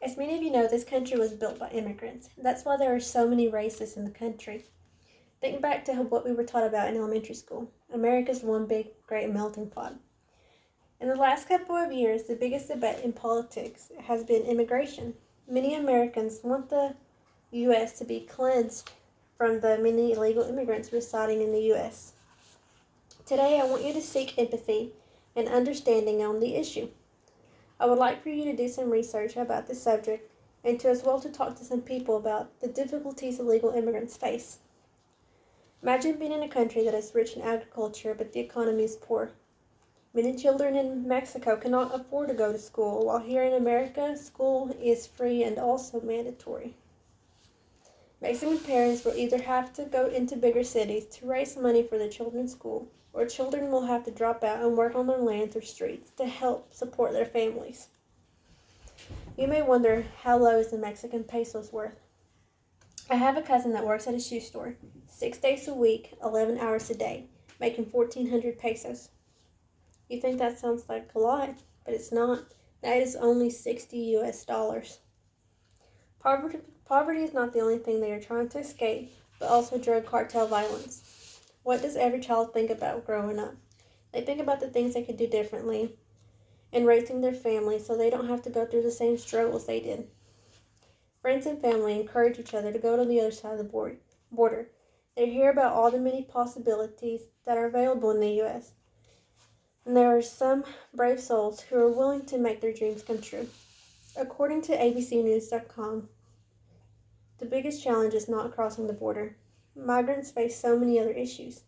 As many of you know, this country was built by immigrants. That's why there are so many races in the country. Think back to what we were taught about in elementary school. America's one big, great melting pot. In the last couple of years, the biggest debate in politics has been immigration. Many Americans want the U.S. to be cleansed from the many illegal immigrants residing in the U.S. Today, I want you to seek empathy and understanding on the issue. I would like for you to do some research about this subject and to as well to talk to some people about the difficulties illegal immigrants face. Imagine being in a country that is rich in agriculture but the economy is poor. Many children in Mexico cannot afford to go to school, while here in America, school is free and also mandatory. Mexican parents will either have to go into bigger cities to raise money for their children's school, or children will have to drop out and work on their lands or streets to help support their families. You may wonder, how low is the Mexican peso's worth? I have a cousin that works at a shoe store, 6 days a week, 11 hours a day, making 1,400 pesos. You think that sounds like a lot, but it's not. That is only $60. Poverty is not the only thing they are trying to escape, but also drug cartel violence. What does every child think about growing up? They think about the things they could do differently in raising their family so they don't have to go through the same struggles they did. Friends and family encourage each other to go to the other side of the border. They hear about all the many possibilities that are available in the U.S., and there are some brave souls who are willing to make their dreams come true. According to abcnews.com, the biggest challenge is not crossing the border. Migrants face so many other issues.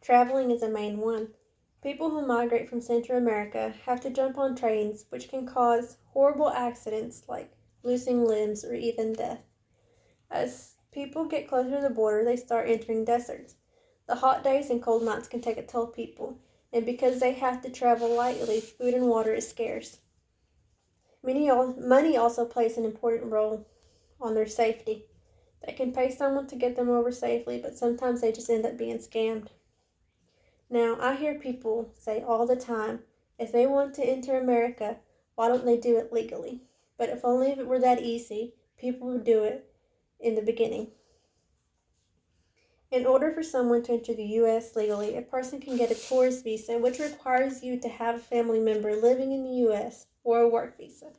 Traveling is a main one. People who migrate from Central America have to jump on trains, which can cause horrible accidents like losing limbs or even death. As people get closer to the border, they start entering deserts. The hot days and cold nights can take a toll on people, and because they have to travel lightly, food and water is scarce. Money also plays an important role on their safety. They can pay someone to get them over safely, but sometimes they just end up being scammed. Now, I hear people say all the time, if they want to enter America, why don't they do it legally? But if only if it were that easy, people would do it in the beginning. In order for someone to enter the U.S. legally, a person can get a tourist visa, which requires you to have a family member living in the U.S., or a work visa.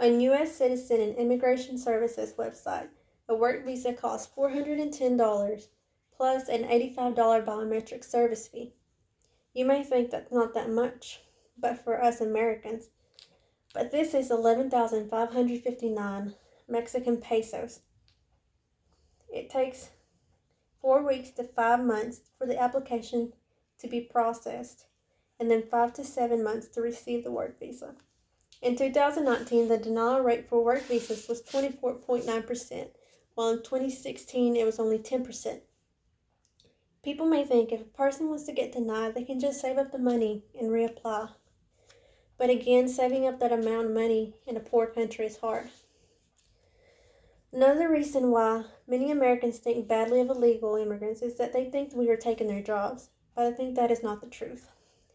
On U.S. Citizen and Immigration Services website, a work visa costs $410 plus an $85 biometric service fee. You may think that's not that much, but for us Americans, but this is 11,559 Mexican pesos. It takes 4 weeks to 5 months for the application to be processed, and then 5 to 7 months to receive the work visa. In 2019, the denial rate for work visas was 24.9%, while in 2016 it was only 10%. People may think if a person wants to get denied, they can just save up the money and reapply. But again, saving up that amount of money in a poor country is hard. Another reason why many Americans think badly of illegal immigrants is that they think we are taking their jobs, but I think that is not the truth.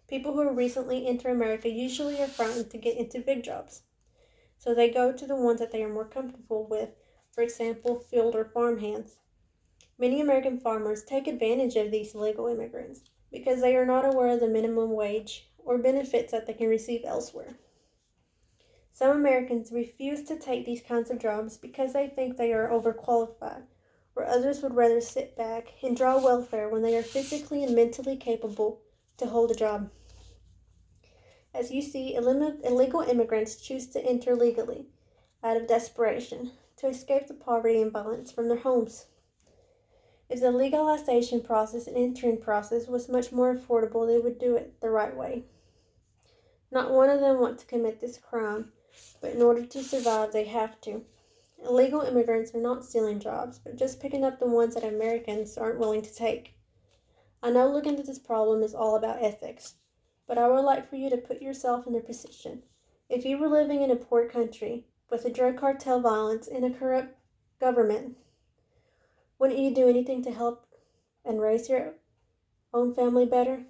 People who recently enter America usually are frightened to get into big jobs, so they go to the ones that they are more comfortable with, for example, field or farm hands. Many American farmers take advantage of these illegal immigrants because they are not aware of the minimum wage or benefits that they can receive elsewhere. Some Americans refuse to take these kinds of jobs because they think they are overqualified, or others would rather sit back and draw welfare when they are physically and mentally capable to hold a job. As you see, illegal immigrants choose to enter legally out of desperation to escape the poverty and violence from their homes. If the legalization process and entering process was much more affordable, they would do it the right way. Not one of them wants to commit this crime, but in order to survive, they have to. Illegal immigrants are not stealing jobs, but just picking up the ones that Americans aren't willing to take. I know looking at this problem is all about ethics, but I would like for you to put yourself in their position. If you were living in a poor country with a drug cartel violence and a corrupt government, wouldn't you do anything to help and raise your own family better?